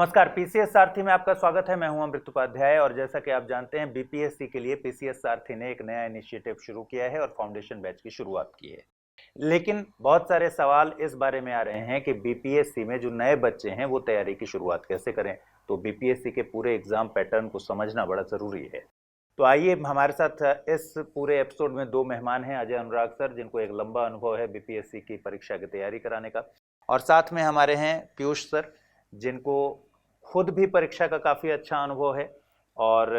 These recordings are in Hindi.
नमस्कार, पीसीएस सारथी में आपका स्वागत है। मैं हूं अमृत उपाध्याय और जैसा कि आप जानते हैं बीपीएससी के लिए पीसीएस सारथी ने एक नया इनिशिएटिव शुरू किया है और फाउंडेशन बैच की शुरुआत की है। लेकिन बहुत सारे सवाल इस बारे में आ रहे हैं कि बीपीएससी में जो नए बच्चे हैं वो तैयारी की शुरुआत कैसे करें। तो बीपीएससी के पूरे एग्जाम पैटर्न को समझना बड़ा जरूरी है। तो आइए, हमारे साथ इस पूरे एपिसोड में दो मेहमान हैं। अजय अनुराग सर, जिनको एक लंबा अनुभव है बीपीएससी की परीक्षा की तैयारी कराने का, और साथ में हमारे हैं पीयूष सर, जिनको खुद भी परीक्षा का काफ़ी अच्छा अनुभव है और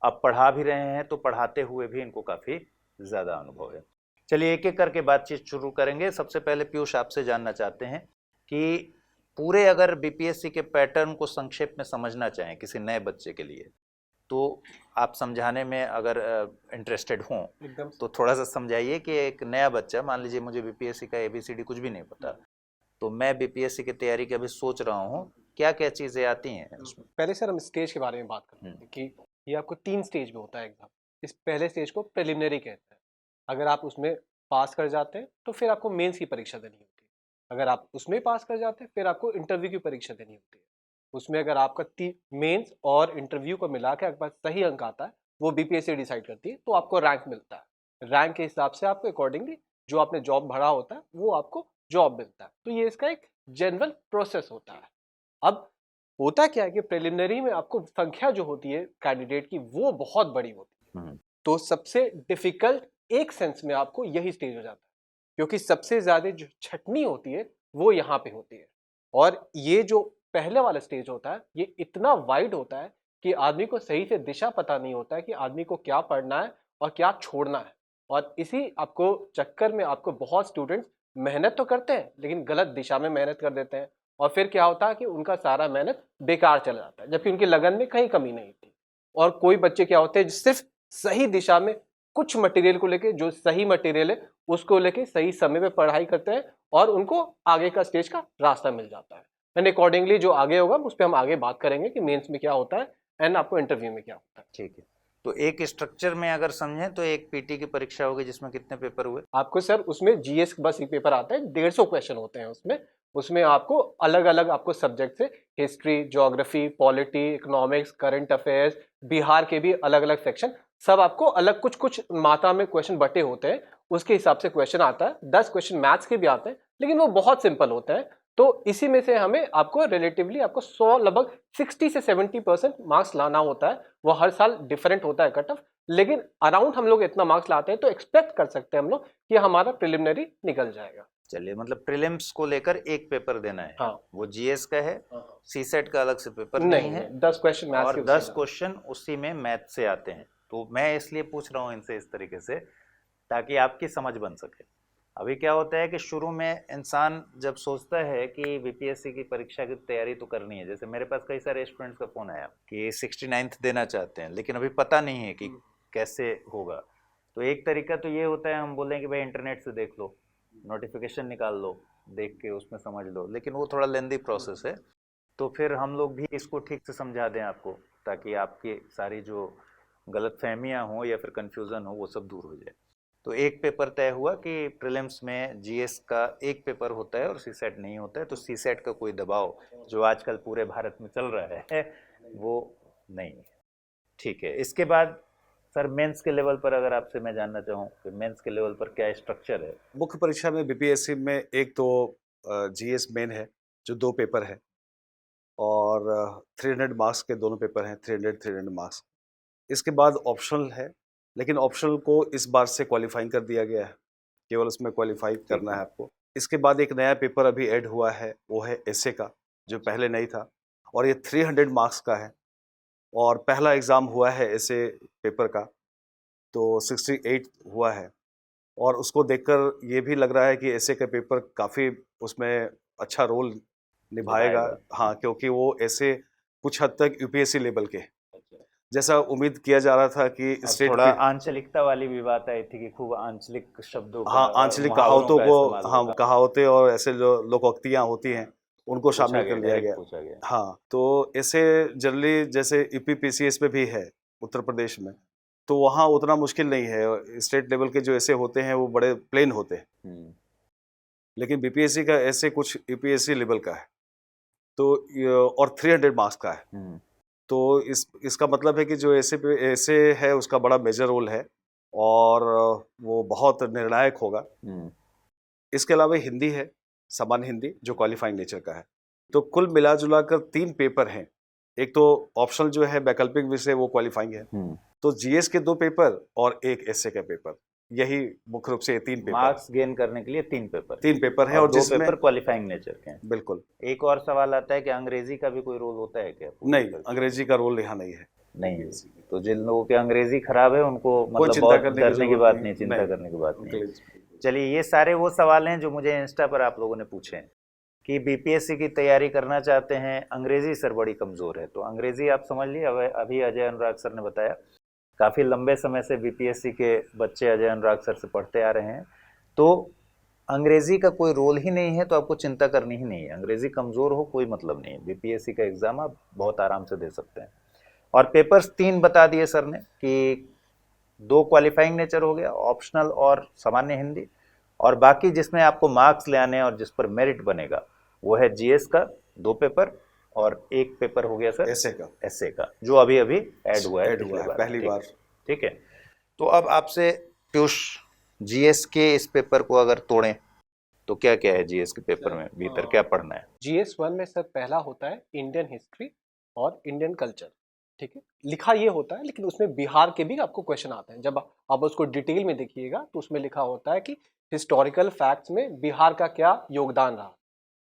अब पढ़ा भी रहे हैं, तो पढ़ाते हुए भी इनको काफ़ी ज़्यादा अनुभव है। चलिए एक एक करके बातचीत शुरू करेंगे। सबसे पहले पीयूष, आपसे जानना चाहते हैं कि पूरे अगर बीपीएससी के पैटर्न को संक्षेप में समझना चाहें किसी नए बच्चे के लिए, तो आप समझाने में अगर इंटरेस्टेड हों तो थोड़ा सा समझाइए कि एक नया बच्चा, मान लीजिए मुझे बीपीएससी का एबीसीडी कुछ भी नहीं पता, तो मैं बीपीएससी की तैयारी की अभी सोच रहा हूँ, क्या क्या चीज़ें आती हैं उसमें? पहले सर हम स्टेज के बारे में बात करते हैं कि ये आपको 3 स्टेज में होता है एग्जाम। इस पहले स्टेज को प्रिलिमिनरी कहते हैं। अगर आप उसमें पास कर जाते हैं तो फिर आपको मेंस की परीक्षा देनी होती है। अगर आप उसमें पास कर जाते हैं फिर आपको इंटरव्यू की परीक्षा देनी होती है। उसमें अगर आपका मेंस और इंटरव्यू को मिला के आपके पास सही अंक आता है, वो बीपीएससी डिसाइड करती है, तो आपको रैंक मिलता है। रैंक के हिसाब से आपको अकॉर्डिंगली जो आपने जॉब भरा होता है वो आपको जॉब मिलता है। तो ये इसका एक जनरल प्रोसेस होता है। अब होता क्या है कि प्रिलिमिनरी में आपको संख्या जो होती है कैंडिडेट की वो बहुत बड़ी होती है। तो सबसे डिफिकल्ट एक सेंस में आपको यही स्टेज हो जाता है, क्योंकि सबसे ज्यादा जो छटनी होती है वो यहाँ पे होती है। और ये जो पहले वाला स्टेज होता है ये इतना वाइड होता है कि आदमी को सही से दिशा पता नहीं होता है कि आदमी को क्या पढ़ना है और क्या छोड़ना है। और इसी आपको चक्कर में आपको बहुत स्टूडेंट्स मेहनत तो करते हैं लेकिन गलत दिशा में मेहनत कर देते हैं, और फिर क्या होता है कि उनका सारा मेहनत बेकार चला जाता है, जबकि उनकी लगन में कहीं कमी नहीं थी। और कोई बच्चे क्या होते हैं जो सिर्फ सही दिशा में कुछ मटेरियल को लेके, जो सही मटेरियल है उसको लेके सही समय पे पढ़ाई करते हैं और उनको आगे का स्टेज का रास्ता मिल जाता है। एंड अकॉर्डिंगली जो आगे होगा उस पर हम आगे बात करेंगे कि मेंस में क्या होता है एंड आपको इंटरव्यू में क्या होता है। ठीक है, तो एक स्ट्रक्चर में अगर समझें तो एक पीटी की परीक्षा होगी जिसमें कितने पेपर हुए? आपको सर उसमें जीएस बस एक पेपर आता है, 150 क्वेश्चन होते हैं उसमें। उसमें आपको अलग अलग आपको सब्जेक्ट से history, geography, polity, economics, current affairs, Bihar के भी अलग अलग सेक्शन, सब आपको अलग कुछ कुछ मात्रा में क्वेश्चन बटे होते हैं। उसके हिसाब से क्वेश्चन आता है। 10 क्वेश्चन मैथ्स के भी आते हैं लेकिन वो बहुत सिंपल होते हैं। तो इसी में से हमें आपको रिलेटिवली आपको 100 लगभग 60 से 70% मार्क्स लाना होता है। वो हर साल डिफरेंट होता है कट ऑफ, लेकिन अराउंड हम लोग इतना मार्क्स लाते हैं तो एक्सपेक्ट कर सकते हैं हम लोग कि हमारा प्रिलिमिनरी निकल जाएगा। चलिए, मतलब प्रीलिम्स को लेकर एक पेपर देना है। हाँ, वो जीएस का है। सीसेट का अलग से पेपर नहीं है। 10 क्वेश्चन मैथ्स और के 10 क्वेश्चन उसी में मैथ से आते हैं। तो मैं इसलिए पूछ रहा हूँ इनसे इस तरीके से, ताकि आपकी समझ बन सके। अभी क्या होता है कि शुरू में इंसान जब सोचता है कि बीपीएससी की परीक्षा की तैयारी तो करनी है, जैसे मेरे पास कई सारे स्टूडेंट्स का फोन आया कि 69th देना चाहते हैं लेकिन अभी पता नहीं है कि कैसे होगा। तो एक तरीका तो ये होता है, हम बोलें कि भाई इंटरनेट से देख लो, नोटिफिकेशन निकाल लो, देख के उसमें समझ लो, लेकिन वो थोड़ा लेंदी प्रोसेस है। तो फिर हम लोग भी इसको ठीक से समझा दें आपको, ताकि आपकी सारी जो गलत फहमियाँ हों या फिर कन्फ्यूज़न हो वो सब दूर हो जाए। तो एक पेपर तय हुआ कि प्रीलिम्स में जीएस का एक पेपर होता है और सीसेट नहीं होता है। तो सीसेट का कोई दबाव जो आजकल पूरे भारत में चल रहा है वो नहीं है। ठीक है, इसके बाद सर मेंस के लेवल पर अगर आपसे मैं जानना चाहूँ कि मेंस के लेवल पर क्या स्ट्रक्चर है? मुख्य परीक्षा में बीपीएससी में एक तो जीएस मेन है जो 2 पेपर है, और 300 मार्क्स के दोनों पेपर हैं, 300 मार्क्स। इसके बाद ऑप्शनल है, लेकिन ऑप्शनल को इस बार से क्वालिफाइंग कर दिया गया है, केवल उसमें क्वालिफाई करना है आपको। इसके बाद एक नया पेपर अभी ऐड हुआ है, वो है एसए का, जो पहले नहीं था, और ये 300 मार्क्स का है। और पहला एग्ज़ाम हुआ है एसए पेपर का, तो 68 हुआ है, और उसको देखकर ये भी लग रहा है कि एसए का पेपर काफ़ी उसमें अच्छा रोल निभाएगा। हाँ, क्योंकि वो ऐसे कुछ हद तक यूपीएससी लेवल के, जैसा उम्मीद किया जा रहा था कि स्टेट थोड़ा आंचलिकता वाली भी बात आई थी कि खूब आंचलिक शब्दों का, हाँ, आंचलिक मुहावरों कहावतों का को, इस्तेमाल हाँ, होगा। कहावतें और ऐसे जो लोकोक्तियाँ होती हैं उनको पूछा शामिल गया, कर लिया डायरेक्ट गया। पूछा गया। हाँ, तो ऐसे जनरली जैसे यूपीपीसीएस में भी है उत्तर प्रदेश में, तो वहाँ उतना मुश्किल नहीं है। स्टेट लेवल के जो ऐसे होते हैं वो बड़े प्लेन होते हैं, लेकिन बीपीएससी का ऐसे कुछ यूपीएससी लेवल का है। तो और 300 मार्क्स का है। तो इसका मतलब है कि जो ऐसे है उसका बड़ा मेजर रोल है और वो बहुत निर्णायक होगा। इसके अलावा हिंदी है, सामान्य हिंदी, जो क्वालिफाइंग नेचर का है। तो कुल मिला जुला कर 3 पेपर हैं। एक तो ऑप्शनल जो है वैकल्पिक विषय, वो क्वालिफाइंग है। तो जीएस के 2 पेपर और एक एसए का पेपर, यही मुख्य रूप से ये 3 पेपर। मार्क्स गेन करने के लिए 3 पेपर हैं और 2 जिसमें पेपर क्वालिफाइंग नेचर के हैं। बिल्कुल। एक और सवाल आता है कि अंग्रेजी का भी कोई रोल होता है क्या? नहीं, अंग्रेजी का रोल यहाँ नहीं है। नहीं है। तो जिन लोगों की अंग्रेजी खराब है उनको मतलब चिंता बहुत करने की डरने की जरूरत बात नहीं, नहीं, चिंता करने की बात नहीं। नहीं। चलिए, ये सारे वो सवाल हैं जो मुझे इंस्टा पर आप लोगों ने पूछे हैं कि बीपीएससी की तैयारी करना चाहते हैं, अंग्रेजी सर बड़ी कमज़ोर है। तो अंग्रेजी आप समझ लिए, अभी अजय अनुराग सर ने बताया, काफ़ी लंबे समय से बीपीएससी के बच्चे अजय अनुराग सर से पढ़ते आ रहे हैं। तो अंग्रेजी का कोई रोल ही नहीं है, तो आपको चिंता करनी ही नहीं है। अंग्रेजी कमज़ोर हो कोई मतलब नहीं है, बीपीएससी का एग्ज़ाम आप बहुत आराम से दे सकते हैं। और पेपर्स 3 बता दिए सर ने कि 2 क्वालिफाइंग नेचर हो गया, ऑप्शनल और सामान्य हिंदी, और बाकी जिसमें आपको मार्क्स ले आने और जिस पर मेरिट बनेगा वो है जीएस का 2 पेपर और 1 पेपर हो गया सर एसए का, जो अभी अभी ऐड हुआ है पहली बार। ठीक है। तो अब आपसे पीयूष, जीएस के इस पेपर को अगर तोड़ें तो क्या क्या है जीएस के पेपर में, भीतर क्या पढ़ना है? जीएस 1 में सर पहला होता है इंडियन हिस्ट्री और इंडियन कल्चर, ठीक है। लिखा ये होता है, लेकिन उसमें बिहार के भी आपको क्वेश्चन आते हैं। जब आप उसको डिटेल में देखिएगा तो उसमें लिखा होता है कि हिस्टोरिकल फैक्ट्स में बिहार का क्या योगदान रहा।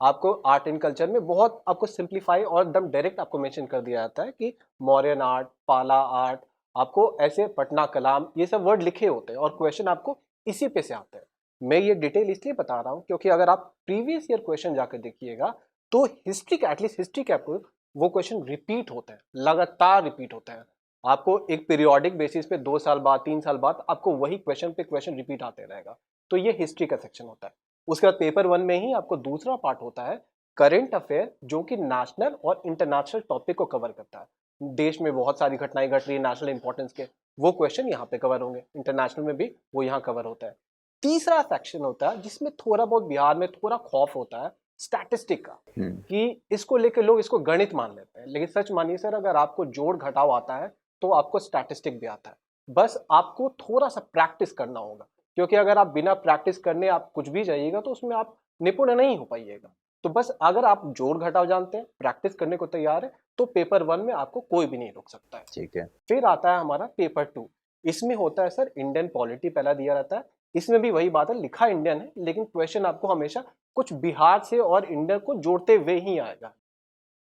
आपको आर्ट एंड कल्चर में बहुत आपको सिंप्लीफाई और एकदम डायरेक्ट आपको मेंशन कर दिया जाता है कि मौर्यन आर्ट, पाला आर्ट, आपको ऐसे पटना कलाम, ये सब वर्ड लिखे होते हैं और क्वेश्चन आपको इसी पे से आते हैं। मैं ये डिटेल इसलिए बता रहा हूँ क्योंकि अगर आप प्रीवियस ईयर क्वेश्चन जाकर देखिएगा तो हिस्ट्री का, एटलीस्ट हिस्ट्री के आपको वो क्वेश्चन रिपीट होते हैं, लगातार रिपीट होते हैं। आपको एक पीरियोडिक बेसिस पे 2 साल बाद, 3 साल बाद आपको वही क्वेश्चन पे क्वेश्चन रिपीट आते रहेगा। तो ये हिस्ट्री का सेक्शन होता है। उसके बाद पेपर 1 में ही आपको दूसरा पार्ट होता है करंट अफेयर, जो कि नेशनल और इंटरनेशनल टॉपिक को कवर करता है। देश में बहुत सारी घटनाएं घट रही है नेशनल इंपॉर्टेंस के, वो क्वेश्चन यहाँ पे कवर होंगे। इंटरनेशनल में भी वो यहाँ कवर होता है। तीसरा सेक्शन होता है जिसमें थोड़ा बहुत बिहार में थोड़ा खौफ होता है स्टैटिस्टिक का, कि इसको लेकर लोग इसको गणित मान लेते हैं, लेकिन सच मानिए सर, अगर आपको जोड़ घटाव आता है तो आपको स्टैटिस्टिक भी आता है। बस आपको थोड़ा सा प्रैक्टिस करना होगा, क्योंकि अगर आप बिना प्रैक्टिस करने आप कुछ भी जाइएगा तो उसमें आप निपुण नहीं हो पाइएगा। तो बस अगर आप जोड़ घटाव जानते हैं, प्रैक्टिस करने को तैयार है, तो पेपर 1 में आपको कोई भी नहीं रोक सकता है। ठीक है। फिर आता है हमारा पेपर 2। इसमें होता है सर इंडियन पॉलिटी पहला दिया रहता है। इसमें भी वही बात है, लिखा इंडियन है लेकिन क्वेश्चन आपको हमेशा कुछ बिहार से और इंडियन को जोड़ते हुए ही आएगा।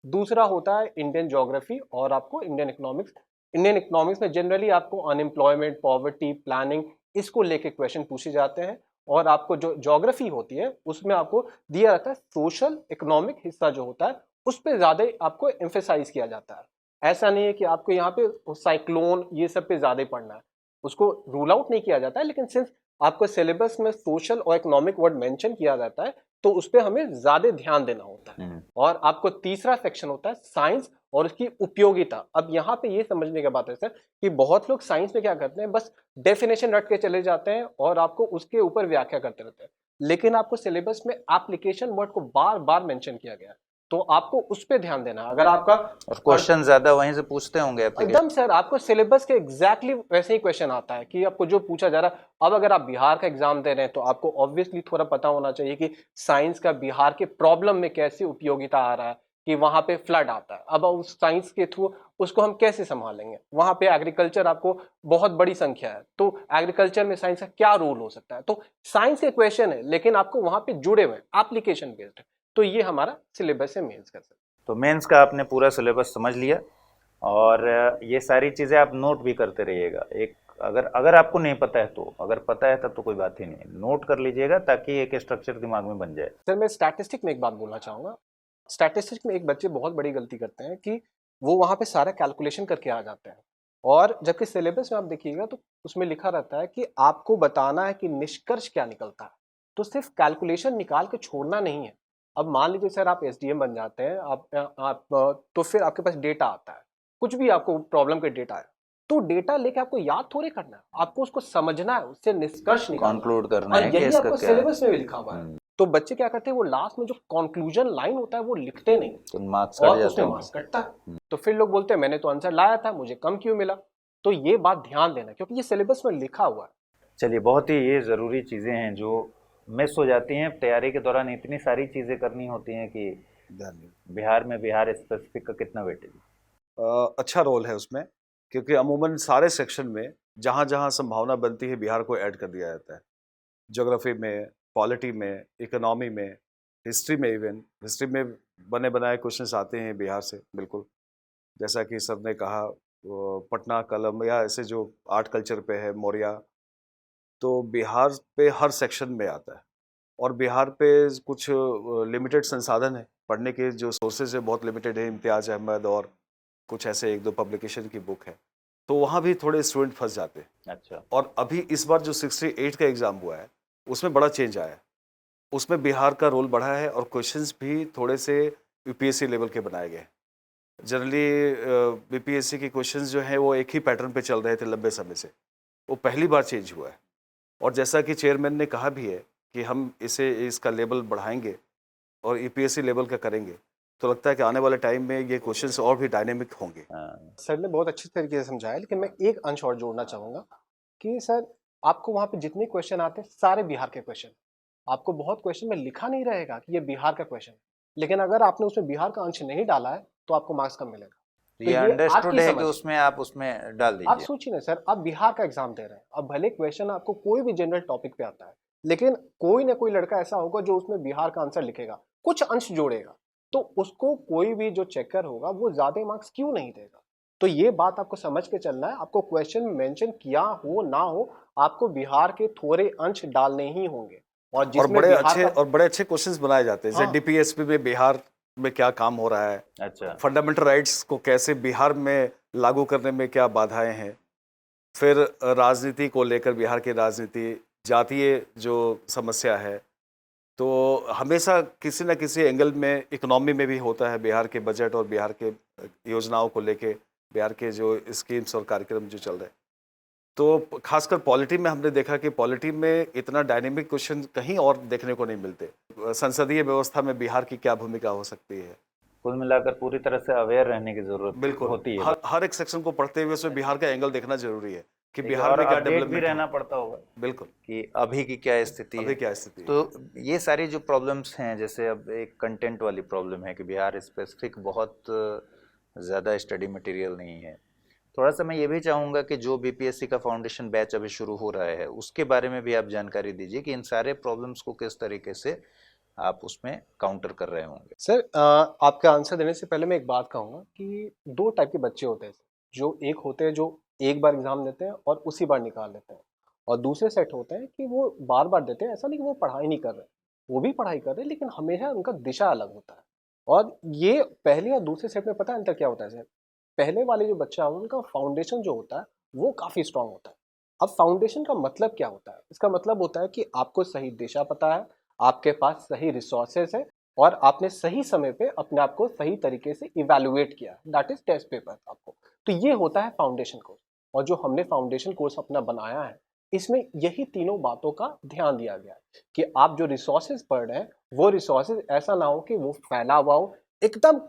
दूसरा होता है इंडियन ज्योग्राफी और आपको इंडियन इकोनॉमिक्स। इंडियन इकोनॉमिक्स में जनरली आपको अनएम्प्लॉयमेंट, पॉवर्टी, प्लानिंग, इसको लेके क्वेश्चन पूछे जाते हैं। और आपको जो ज्योग्राफी होती है उसमें आपको दिया रहता है सोशल इकोनॉमिक हिस्सा जो होता है उस पर ज्यादा आपको एम्फेसाइज किया जाता है। ऐसा नहीं है कि आपको यहाँ पे साइक्लोन ये सब पे ज्यादा पढ़ना है, उसको रूल आउट नहीं किया जाता है, लेकिन सिंस आपको सिलेबस में सोशल और इकोनॉमिक वर्ड मेंशन किया जाता है तो उस पर हमें ज्यादा ध्यान देना होता है। और आपको तीसरा सेक्शन होता है साइंस और उसकी उपयोगिता। अब यहाँ पे ये समझने की बात है सर कि बहुत लोग साइंस में क्या करते हैं, बस डेफिनेशन रट के चले जाते हैं और आपको उसके ऊपर व्याख्या करते रहते हैं, लेकिन आपको सिलेबस में एप्लीकेशन वर्ड को बार बार मेंशन किया गया है, तो आपको उस पर ध्यान देना। अगर आपका और क्वेश्चन ज्यादा वहीं से पूछते होंगे एकदम सर, आपको सिलेबस के एग्जैक्टली वैसे ही क्वेश्चन आता है कि आपको जो पूछा जा रहा है। अब अगर आप बिहार का एग्जाम दे रहे हैं तो आपको ऑब्वियसली थोड़ा पता होना चाहिए कि साइंस का बिहार के प्रॉब्लम में कैसे उपयोगिता आ रहा है, कि वहां पे फ्लड आता है। अब उस साइंस के थ्रू उसको हम कैसे संभालेंगे। वहां पे एग्रीकल्चर आपको बहुत बड़ी संख्या है, तो एग्रीकल्चर में साइंस का क्या रोल हो सकता है। तो साइंस के क्वेश्चन है लेकिन आपको वहां पे जुड़े हुए एप्लीकेशन बेस्ड है। तो ये हमारा सिलेबस है मेंस का सर। तो मेंस का आपने पूरा सिलेबस समझ लिया और ये सारी चीज़ें आप नोट भी करते रहिएगा। एक अगर आपको नहीं पता है तो, अगर पता है तब तो कोई बात ही नहीं, नोट कर लीजिएगा ताकि एक स्ट्रक्चर दिमाग में बन जाए। सर मैं स्टैटिस्टिक में एक बात बोलना चाहूँगा। स्टैटिस्टिक्स में एक बच्चे बहुत बड़ी गलती करते हैं कि वो वहाँ पे सारा कैलकुलेशन करके आ जाते हैं, और जबकि सिलेबस में आप देखिएगा तो उसमें लिखा रहता है कि आपको बताना है कि निष्कर्ष क्या निकलता है, तो सिर्फ कैलकुलेशन निकाल के छोड़ना नहीं है। अब मान लीजिए सर आप एसडीएम बन जाते हैं, आप तो फिर आपके पास डेटा आता है, कुछ भी आपको प्रॉब्लम के डेटा है, तो डेटा लेके आपको याद थोड़े करना है, आपको उसको समझना है, उससे निष्कर्ष निकालना, कंक्लूड करना है और कि यही इसका आपको क्या है। सिलेबस में भी लिखा हुआ है। तो बच्चे क्या करते हैं, वो लास्ट में जो कंक्लूजन लाइन होता है वो लिखते नहीं तो मार्क्स और कट उसमें जाते मार्क्स कटता है। तो फिर लोग बोलते हैं मैंने तो आंसर लाया था, मुझे कम क्यों मिला। तो ये बात ध्यान देना, क्योंकि ये सिलेबस में लिखा हुआ है। चलिए, बहुत ही ये ज़रूरी चीज़ें हैं जो मिस हो जाती हैं तैयारी के दौरान। इतनी सारी चीज़ें करनी होती हैं कि ध्यान नहीं। बिहार में बिहार स्पेसिफिक का कितना वेटेज? अच्छा रोल है उसमें, क्योंकि अमूमन सारे सेक्शन में जहाँ जहाँ संभावना बनती है बिहार को ऐड कर दिया जाता है। ज्योग्राफी में, पॉलिटी में, इकोनॉमी में, हिस्ट्री में, इवन हिस्ट्री में बने बनाए क्वेश्चंस आते हैं बिहार से, बिल्कुल। जैसा कि सर ने कहा, पटना, कलम या ऐसे जो आर्ट कल्चर पे है, मौर्या, तो बिहार पे हर सेक्शन में आता है। और बिहार पे कुछ लिमिटेड संसाधन है, पढ़ने के जो सोर्सेज है बहुत लिमिटेड है, इम्तियाज़ अहमद और कुछ ऐसे एक दो पब्लिकेशन की बुक है, तो वहाँ भी थोड़े स्टूडेंट फंस जाते हैं। अच्छा। और अभी इस बार जो 68 का एग्ज़ाम हुआ है उसमें बड़ा चेंज आया है, उसमें बिहार का रोल बढ़ा है और क्वेश्चंस भी थोड़े से यूपीएससी लेवल के बनाए गए हैं। जनरली बीपीएससी के क्वेश्चंस जो हैं वो एक ही पैटर्न पे चल रहे थे लंबे समय से, वो पहली बार चेंज हुआ है। और जैसा कि चेयरमैन ने कहा भी है कि हम इसका लेवल बढ़ाएंगे और यूपीएससी लेवल का करेंगे, तो लगता है कि आने वाले टाइम में ये क्वेश्चंस और भी डायनेमिक होंगे। सर ने बहुत अच्छी तरीके से समझाया, लेकिन मैं एक अंश और जोड़ना चाहूँगा कि सर आपको वहाँ पे जितने क्वेश्चन आते हैं सारे बिहार के क्वेश्चन, आपको बहुत क्वेश्चन में लिखा नहीं रहेगा कि ये बिहार का क्वेश्चन है, लेकिन अगर आपने उसमें बिहार का अंश नहीं डाला है तो आपको मार्क्स कम मिलेगा। तो ये अंडरस्टूड आपकी है कि समझ। उसमें आप उसमें डाल आप दीजिए। सोचिए ना सर, आप बिहार का एग्जाम दे रहे हैं, अब भले क्वेश्चन आपको कोई भी जनरल टॉपिक पे आता है, लेकिन कोई ना कोई लड़का ऐसा होगा जो उसमें बिहार का आंसर लिखेगा, कुछ अंश जोड़ेगा, तो उसको कोई भी जो चेकर होगा वो ज्यादा मार्क्स क्यों नहीं देगा। तो ये बात आपको समझ के चलना है, आपको क्वेश्चन मेंशन किया हो ना हो, आपको बिहार के थोड़े अंश डालने ही होंगे। और जिसमें बड़े अच्छे क्वेश्चंस बनाए जाते हैं, जैसे डीपीएसपी में बिहार में क्या काम हो रहा है, अच्छा, फंडामेंटल राइट्स को कैसे बिहार में लागू करने में क्या बाधाएं हैं, फिर राजनीति को लेकर बिहार की राजनीति, जातीय जो समस्या है, तो हमेशा किसी न किसी एंगल में इकोनॉमी में भी होता है, बिहार के बजट और बिहार के योजनाओं को लेके, बिहार के जो स्कीम्स और कार्यक्रम जो चल रहे हैं। तो खासकर पॉलिटी में हमने देखा कि पॉलिटी में इतना डायनेमिक क्वेश्चन कहीं और देखने को नहीं मिलते। संसदीय व्यवस्था में बिहार की क्या भूमिका हो सकती है, कुल मिलाकर पूरी तरह से अवेयर रहने की जरूरत बिल्कुल होती है। हर एक सेक्शन को पढ़ते हुए उसमें बिहार का एंगल देखना जरूरी है कि देखिए, बिहार और में क्या अपडेट भी डेवलपमेंट रहना पड़ता होगा बिल्कुल कि अभी की क्या स्थिति अभी है। क्या स्थिति है। तो ये सारी जो प्रॉब्लम्स हैं, जैसे अब एक कंटेंट वाली प्रॉब्लम है कि बिहार स्पेसिफिक बहुत ज़्यादा स्टडी मटेरियल नहीं है। थोड़ा सा मैं ये भी चाहूँगा कि जो बीपीएससी का फाउंडेशन बैच अभी शुरू हो रहा है उसके बारे में भी आप जानकारी दीजिए कि इन सारे प्रॉब्लम्स को किस तरीके से आप उसमें काउंटर कर रहे होंगे। सर आपका आंसर देने से पहले मैं एक बात कहूँगा कि दो टाइप के बच्चे होते हैं, जो एक होते हैं जो एक बार एग्जाम देते हैं और उसी बार निकाल लेते हैं, और दूसरे सेट होते हैं कि वो बार बार देते हैं। ऐसा नहीं कि वो पढ़ाई नहीं कर रहे, वो भी पढ़ाई कर रहे हैं, लेकिन हमेशा उनका दिशा अलग होता है। और ये पहले और दूसरे सेट में पता है अंतर क्या होता है सर? पहले वाले जो बच्चा है उनका फाउंडेशन जो होता है वो काफ़ी स्ट्रांग होता है। अब फाउंडेशन का मतलब क्या होता है? इसका मतलब होता है कि आपको सही दिशा पता है, आपके पास सही रिसोर्सेज है, और आपने सही समय पे अपने आप को सही तरीके से इवैल्यूएट किया, दैट इज टेस्ट पेपर आपको। तो ये होता है फाउंडेशन कोर्स। और जो हमने फाउंडेशन कोर्स अपना बनाया है, इसमें यही तीनों बातों का ध्यान दिया गया है कि आप जो रिसोर्सेज पढ़ रहे हैं वो रिसोर्सेज ऐसा ना हो कि वो फैला हुआ हो, एकदम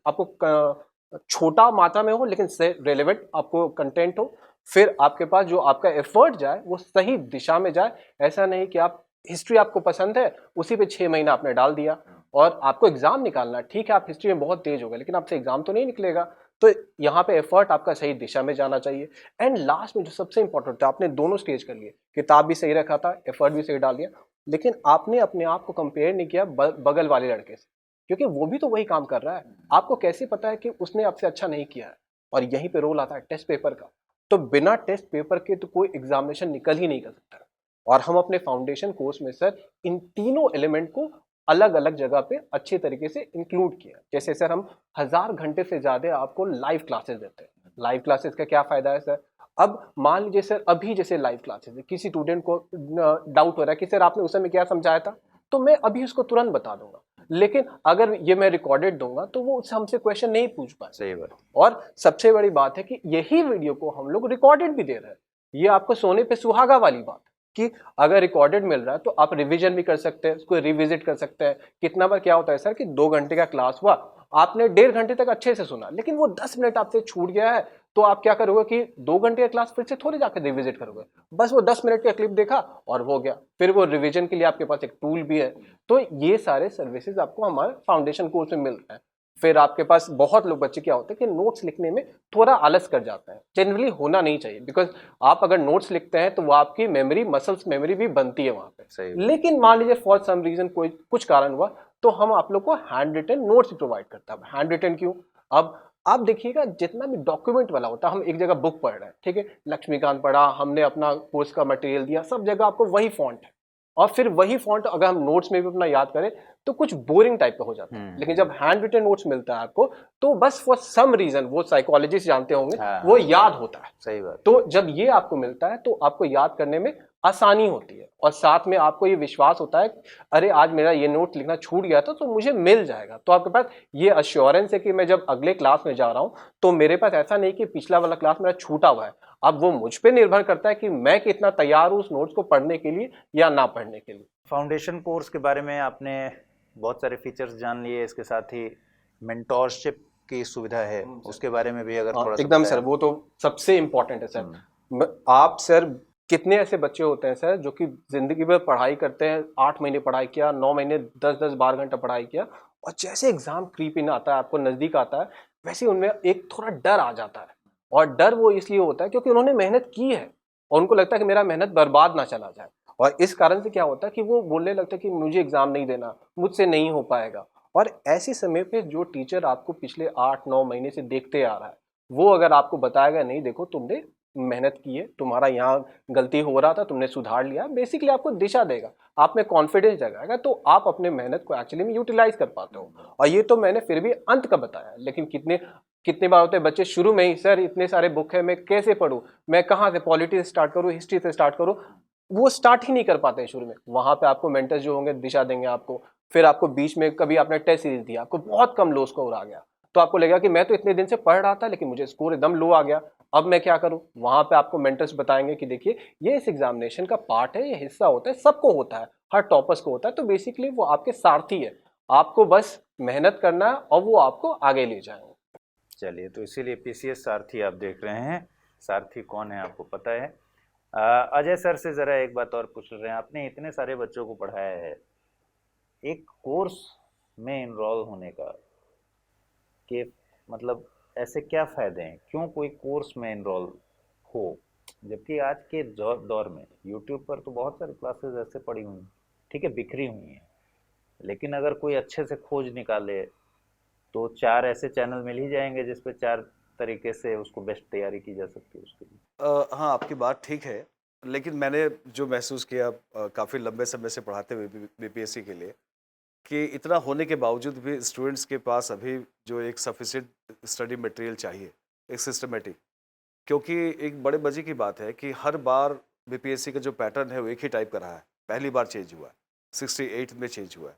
आपको छोटा मात्रा में हो, लेकिन रेलेवेंट आपको कंटेंट हो। फिर आपके पास जो आपका एफर्ट जाए वो सही दिशा में जाए। ऐसा नहीं कि आप हिस्ट्री आपको पसंद है, उसी पे 6 महीना आपने डाल दिया, और आपको एग्जाम निकालना है, ठीक है आप हिस्ट्री में बहुत तेज हो गए, लेकिन आपसे एग्जाम तो नहीं निकलेगा। तो यहाँ पे एफर्ट आपका सही दिशा में जाना चाहिए। एंड लास्ट में जो सबसे इंपॉर्टेंट है, आपने दोनों स्टेज कर लिए, किताब भी सही रखा था, एफर्ट भी सही डाल दिया, लेकिन आपने अपने आप को कंपेयर नहीं किया बगल वाले लड़के से, क्योंकि वो भी तो वही काम कर रहा है। आपको कैसे पता है कि उसने आपसे अच्छा नहीं किया है? और यहीं पे रोल आता है टेस्ट पेपर का। तो बिना टेस्ट पेपर के तो कोई एग्जामिनेशन निकल ही नहीं कर सकता। और हम अपने फाउंडेशन कोर्स में सर इन तीनों एलिमेंट को अलग अलग जगह पे अच्छे तरीके से इंक्लूड किया। जैसे सर हम 1000 घंटे से ज्यादा आपको लाइव क्लासेस देते हैं। लाइव क्लासेस का क्या फायदा है सर? अब मान लीजिए सर अभी जैसे लाइव क्लासेस है, किसी स्टूडेंट को डाउट हो रहा है कि सर आपने उस समय क्या समझाया था, तो मैं अभी उसको तुरंत बता दूंगा। लेकिन अगर ये मैं रिकॉर्डेड दूंगा तो वो उससे हमसे क्वेश्चन नहीं पूछ पाए। सही बात। और सबसे बड़ी बात है कि यही वीडियो को हम लोग रिकॉर्डेड भी दे रहे हैं। ये आपको सोने पे सुहागा वाली बात। कि अगर रिकॉर्डेड मिल रहा है तो आप रिवीजन भी कर सकते हैं, उसको रिविजिट कर सकते हैं। कितना बार क्या होता है सर कि 2 घंटे का क्लास हुआ, आपने 1.5 घंटे तक अच्छे से सुना, लेकिन वो 10 मिनट आपसे छूट गया है, तो आप क्या करोगे कि 2 घंटे का क्लास फिर से थोड़ी जाकर रिविजिट करोगे, बस वो 10 मिनट का क्लिप देखा और हो गया। फिर वो रिवीजन के लिए आपके पास एक टूल भी है। तो ये सारे सर्विसेज आपको हमारे फाउंडेशन कोर्स में मिल रहे हैं। फिर आपके पास बहुत लोग बच्चे क्या होते हैं कि नोट्स लिखने में थोड़ा आलस कर जाते हैं, जनरली होना नहीं चाहिए, बिकॉज आप अगर नोट्स लिखते हैं तो वो आपकी मेमोरी, मसल्स मेमोरी भी बनती है वहां पे। लेकिन मान लीजिए फॉर सम रीजन कोई कुछ कारण हुआ, तो हम आप लोग को हैंड रिटन नोट्स प्रोवाइड करता है। हैंड रिटन क्यों? अब आप देखिएगा जितना भी डॉक्यूमेंट वाला होता है, हम एक जगह बुक पढ़ रहे हैं, ठीक है, लक्ष्मीकांत पढ़ा, हमने अपना कोर्स का मटेरियल दिया, सब जगह आपको वही फॉन्ट है, और फिर वही फॉन्ट अगर हम नोट्स में भी अपना याद करें तो कुछ बोरिंग टाइप का हो जाता है। लेकिन जब हैंड रिटन नोट्स मिलता है आपको, तो बस फॉर सम रीजन, वो साइकोलॉजिस्ट जानते होंगे, वो याद होता है। सही बात। तो जब ये आपको मिलता है तो आपको याद करने में आसानी होती है, और साथ में आपको ये विश्वास होता है अरे आज मेरा ये नोट लिखना छूट गया था तो मुझे मिल जाएगा। तो आपके पास ये अश्योरेंस है कि मैं जब अगले क्लास में जा रहा हूँ तो मेरे पास ऐसा नहीं कि पिछला वाला क्लास मेरा छूटा हुआ है। अब वो मुझ पे निर्भर करता है कि मैं कितना तैयार हूँ उस नोट्स को पढ़ने के लिए या ना पढ़ने के लिए। फाउंडेशन कोर्स के बारे में आपने बहुत सारे फीचर्स जान लिए, इसके साथ ही मेंटोरशिप की सुविधा है, उसके बारे में भी अगर थोड़ा सा एकदम सर, वो तो सबसे इम्पोर्टेंट है सर। आप सर कितने ऐसे बच्चे होते हैं सर जो कि जिंदगी भर पढ़ाई करते हैं, 8 महीने पढ़ाई किया, 9 महीने 10-10 12 घंटा पढ़ाई किया, और जैसे एग्जाम क्रीप इन आता है, आपको नजदीक आता है, वैसे उनमें एक थोड़ा डर आ जाता है। और डर वो इसलिए होता है क्योंकि उन्होंने मेहनत की है और उनको लगता है कि मेरा मेहनत बर्बाद ना चला जाए, और इस कारण से क्या होता है कि वो बोलने लगता है कि मुझे एग्जाम नहीं देना, मुझसे नहीं हो पाएगा। और ऐसे समय पे जो टीचर आपको पिछले 8-9 महीने से देखते आ रहा है, वो अगर आपको बताएगा नहीं देखो तुमने मेहनत की है, तुम्हारा यहाँ गलती हो रहा था, तुमने सुधार लिया, बेसिकली आपको दिशा देगा, आप में कॉन्फिडेंस जगाएगा, तो आप अपने मेहनत को एक्चुअली में यूटिलाइज कर पाते हो। और ये तो मैंने फिर भी अंत का बताया, लेकिन कितने बार होते हैं बच्चे शुरू में ही सर इतने सारे बुक है, मैं कैसे पढूं, मैं कहाँ से पॉलिटी से स्टार्ट करूँ, हिस्ट्री से स्टार्ट करूँ, वो स्टार्ट ही नहीं कर पाते हैं शुरू में। वहां पे आपको मेंटर्स जो होंगे दिशा देंगे आपको। फिर आपको बीच में कभी आपने टेस्ट सीरीज दिया, आपको बहुत कम लो स्कोर आ गया, तो आपको लगेगा कि मैं तो इतने दिन से पढ़ रहा था लेकिन मुझे स्कोर एकदम लो आ गया, अब मैं क्या करूं? वहां पे आपको मेंटर्स बताएंगे कि देखिए ये इस एग्जामिनेशन का पार्ट है, ये हिस्सा होता है, सबको होता है, हर टॉपर्स को होता है, तो बेसिकली वो आपके सारथी है, आपको बस मेहनत करना है और वो आपको आगे ले जाएंगे। चलिए, तो इसीलिए पीसीएस सारथी आप देख रहे हैं। सारथी कौन है आपको पता है। अजय सर से ज़रा एक बात और पूछ रहे हैं, आपने इतने सारे बच्चों को पढ़ाया है, एक कोर्स में इनरोल होने का कि मतलब ऐसे क्या फ़ायदे हैं, क्यों कोई कोर्स में इनरोल हो, जबकि आज के दौर में यूट्यूब पर तो बहुत सारी क्लासेस ऐसे पड़ी हुई हैं, ठीक है, बिखरी हुई हैं, लेकिन अगर कोई अच्छे से खोज निकाले तो 4 ऐसे चैनल मिल ही जाएंगे जिस पे 4 तरीके से उसको बेस्ट तैयारी की जा सकती है उसके लिए। हाँ, आपकी बात ठीक है, लेकिन मैंने जो महसूस किया काफ़ी लंबे समय से पढ़ाते हुए बीपीएससी के लिए, कि इतना होने के बावजूद भी स्टूडेंट्स के पास अभी जो एक सफिशिएंट स्टडी मटेरियल चाहिए, एक सिस्टमेटिक, क्योंकि एक बड़े मजे की बात है कि हर बार बीपीएससी का जो पैटर्न है वो एक ही टाइप का रहा है, पहली बार चेंज हुआ है, 68 में चेंज हुआ है।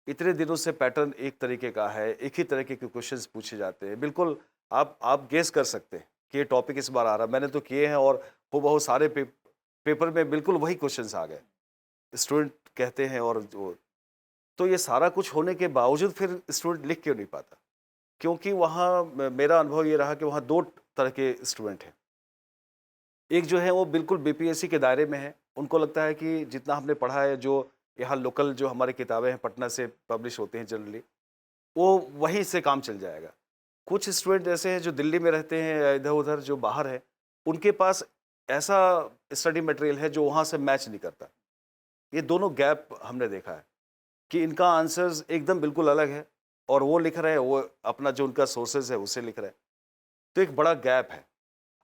इतने दिनों से पैटर्न एक तरीके का है, एक ही तरीके के क्वेश्चंस पूछे जाते हैं, बिल्कुल आप गेस कर सकते हैं कि ये टॉपिक इस बार आ रहा है, मैंने तो किए हैं, और वो बहुत सारे पेपर में बिल्कुल वही क्वेश्चंस आ गए, स्टूडेंट कहते हैं, और जो तो ये सारा कुछ होने के बावजूद फिर स्टूडेंट लिख क्यों नहीं पाता? क्योंकि वहाँ मेरा अनुभव ये रहा कि वहाँ 2 तरह के स्टूडेंट हैं। एक जो है वो बिल्कुल बीपीएससी के दायरे में है, उनको लगता है कि जितना हमने पढ़ा है, जो यहाँ लोकल जो हमारी किताबें हैं पटना से पब्लिश होते हैं जनरली, वो वहीं से काम चल जाएगा। कुछ स्टूडेंट ऐसे हैं जो दिल्ली में रहते हैं या इधर-उधर जो बाहर है, उनके पास ऐसा स्टडी मटेरियल है जो वहाँ से मैच नहीं करता। ये दोनों गैप हमने देखा है कि इनका आंसर्स एकदम बिल्कुल अलग है, और वो लिख रहे हैं, वो अपना जो उनका सोर्सेज है उससे लिख रहे हैं। तो एक बड़ा गैप है।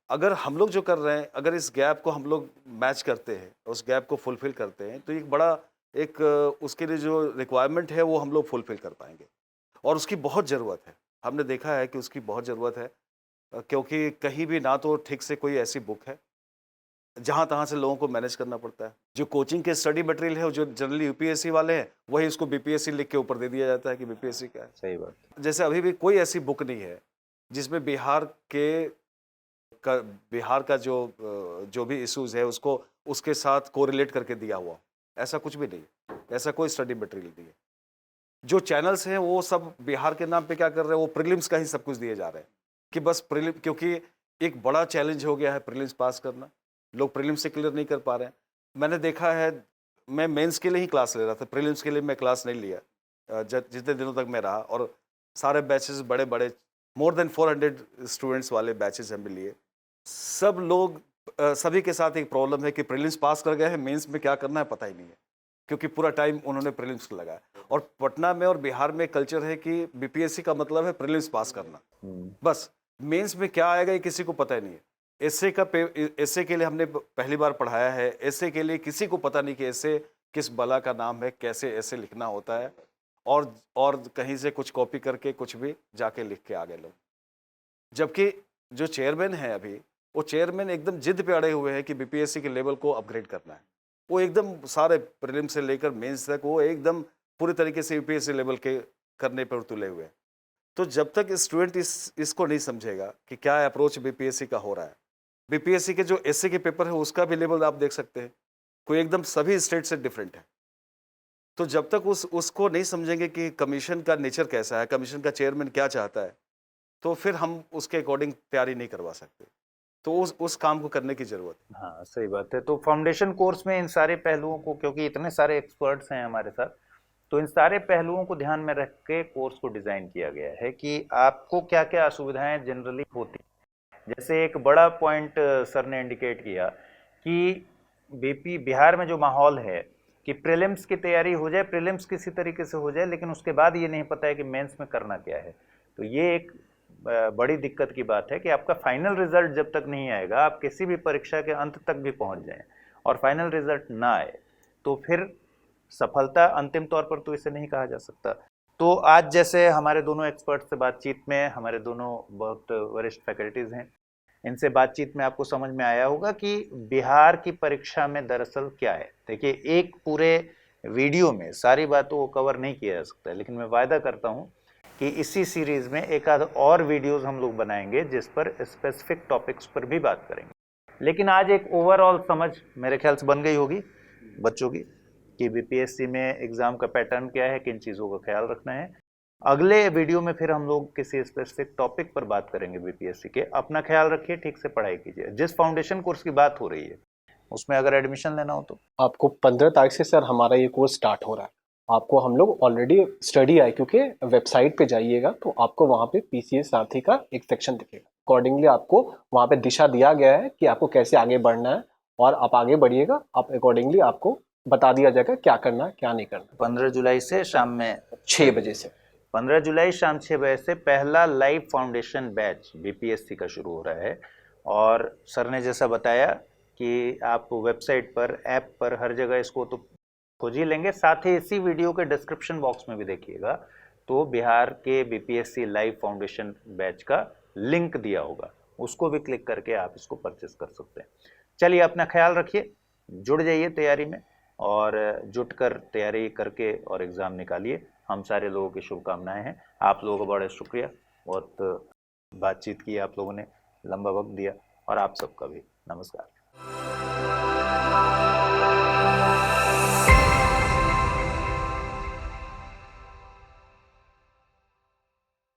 अगर हम लोग जो कर रहे हैं, अगर इस गैप को हम लोग मैच करते हैं, उस गैप को फुलफ़िल करते हैं, तो एक बड़ा एक उसके लिए जो रिक्वायरमेंट है वो हम लोग फुलफ़िल कर पाएँगे, और उसकी बहुत ज़रूरत है। हमने देखा है कि उसकी बहुत ज़रूरत है, क्योंकि कहीं भी ना तो ठीक से कोई ऐसी बुक है, जहाँ-तहाँ से लोगों को मैनेज करना पड़ता है। जो कोचिंग के स्टडी मटेरियल है, जो जनरली यूपीएससी वाले हैं, वही उसको बीपीएससी लिख के ऊपर दे दिया जाता है कि बीपीएससी का है। सही बात। जैसे अभी भी कोई ऐसी बुक नहीं है जिसमें बिहार का जो भी इश्यूज़ है उसको उसके साथ कोरिलेट करके दिया हुआ, ऐसा कुछ भी नहीं है, ऐसा कोई स्टडी मटेरियल नहीं है। जो चैनल्स हैं वो सब बिहार के नाम पे क्या कर रहे हैं, वो प्रीलिम्स का ही सब कुछ दिए जा रहे हैं कि बस प्रीलिम, क्योंकि एक बड़ा चैलेंज हो गया है प्रीलिम्स पास करना, लोग प्रीलिम्स से क्लियर नहीं कर पा रहे हैं। मैंने देखा है, मैं मेंस के लिए ही क्लास ले रहा था, प्रीलिम्स के लिए मैं क्लास नहीं लिया जितने दिनों तक मैं रहा, और सारे बैचेस बड़े बड़े मोर देन 400 स्टूडेंट्स वाले बैचेस हम लिए। सब लोग सभी के साथ एक प्रॉब्लम है कि प्रीलिम्स पास कर गए हैं, मेंस में क्या करना है पता ही नहीं है, क्योंकि पूरा टाइम उन्होंने प्रीलिम्स को लगाया। और पटना में और बिहार में कल्चर है कि बीपीएससी का मतलब है प्रीलिम्स पास करना, बस मेंस में क्या आएगा ये किसी को पता ही नहीं है। एसए के लिए हमने पहली बार पढ़ाया है, एसए के लिए किसी को पता नहीं कि एसए किस बला का नाम है, कैसे एसए लिखना होता है, और कहीं से कुछ कॉपी करके कुछ भी जाके लिख के आ गए लोग। जबकि जो चेयरमैन है अभी, वो चेयरमैन एकदम जिद पे अड़े हुए हैं कि बीपीएससी के लेवल को अपग्रेड करना है। वो एकदम सारे प्रीलिम से लेकर मेंस तक वो एकदम पूरी तरीके से यूपीएससी लेवल के करने पर तुले हुए हैं। तो जब तक स्टूडेंट इसको नहीं समझेगा कि क्या अप्रोच बीपीएससी का हो रहा है, बीपीएससी के जो एसए के पेपर है उसका भी लेवल आप देख सकते हैं, कोई एकदम सभी स्टेट से डिफरेंट है। तो जब तक उसको नहीं समझेंगे कि कमीशन का नेचर कैसा है, कमीशन का चेयरमैन क्या चाहता है, तो फिर हम उसके अकॉर्डिंग तैयारी नहीं करवा सकते। तो उस काम को करने की जरूरत है। हाँ, सही बात है। तो फाउंडेशन कोर्स में इन सारे पहलुओं को, क्योंकि इतने सारे एक्सपर्ट्स हैं हमारे साथ, तो इन सारे पहलुओं को ध्यान में रख के कोर्स को डिजाइन किया गया है कि आपको क्या क्या असुविधाएं जनरली होती। जैसे एक बड़ा पॉइंट सर ने इंडिकेट किया कि बिहार में जो माहौल है कि प्रीलिम्स की तैयारी हो जाए, प्रीलिम्स किसी तरीके से हो जाए, लेकिन उसके बाद ये नहीं पता है कि मेंस में करना क्या है। तो ये एक बड़ी दिक्कत की बात है कि आपका फाइनल रिजल्ट जब तक नहीं आएगा, आप किसी भी परीक्षा के अंत तक भी पहुंच जाएं और फाइनल रिजल्ट ना आए, तो फिर सफलता अंतिम तौर पर तो इसे नहीं कहा जा सकता। तो आज जैसे हमारे दोनों एक्सपर्ट से बातचीत में, हमारे दोनों बहुत वरिष्ठ फैकल्टीज हैं, इनसे बातचीत में आपको समझ में आया होगा कि बिहार की परीक्षा में दरअसल क्या है। देखिए, एक पूरे वीडियो में सारी बातों को कवर नहीं किया जा सकता, लेकिन मैं वायदा करता हूं कि इसी सीरीज में एक आध और वीडियोस हम लोग बनाएंगे जिस पर स्पेसिफिक टॉपिक्स पर भी बात करेंगे। लेकिन आज एक ओवरऑल समझ मेरे ख्याल से बन गई होगी बच्चों की कि बीपीएससी में एग्जाम का पैटर्न क्या है, किन चीज़ों का ख्याल रखना है। अगले वीडियो में फिर हम लोग किसी स्पेसिफिक टॉपिक पर बात करेंगे बीपीएससी के। अपना ख्याल रखिए, ठीक से पढ़ाई कीजिए। जिस फाउंडेशन कोर्स की बात हो रही है उसमें अगर एडमिशन लेना हो तो आपको 15 तारीख से सर हमारा ये कोर्स स्टार्ट हो रहा है। आपको हम लोग ऑलरेडी स्टडी आई क्योंकि वेबसाइट पे जाइएगा तो आपको वहाँ पे पीसीएस सारथी का एक सेक्शन दिखेगा। अकॉर्डिंगली आपको वहाँ पे दिशा दिया गया है कि आपको कैसे आगे बढ़ना है, और आप आगे बढ़िएगा, आप अकॉर्डिंगली आपको बता दिया जाएगा क्या करना है क्या नहीं करना। 15 जुलाई से शाम में 6 बजे से 15 जुलाई शाम 6 बजे से पहला लाइव फाउंडेशन बैच बीपीएससी का शुरू हो रहा है। और सर ने जैसा बताया कि आप वेबसाइट पर, ऐप पर, हर जगह इसको तो खोज ही लेंगे। साथ ही इसी वीडियो के डिस्क्रिप्शन बॉक्स में भी देखिएगा तो बिहार के बीपीएससी लाइव फाउंडेशन बैच का लिंक दिया होगा, उसको भी क्लिक करके आप इसको परचेस कर सकते हैं। चलिए, अपना ख्याल रखिए, जुड़ जाइए तैयारी में, और जुटकर तैयारी करके और एग्ज़ाम निकालिए। हम सारे लोगों की शुभकामनाएं हैं। आप लोगों का बड़ा शुक्रिया, बहुत बातचीत की आप लोगों ने, लंबा वक्त दिया, और आप सबका भी नमस्कार।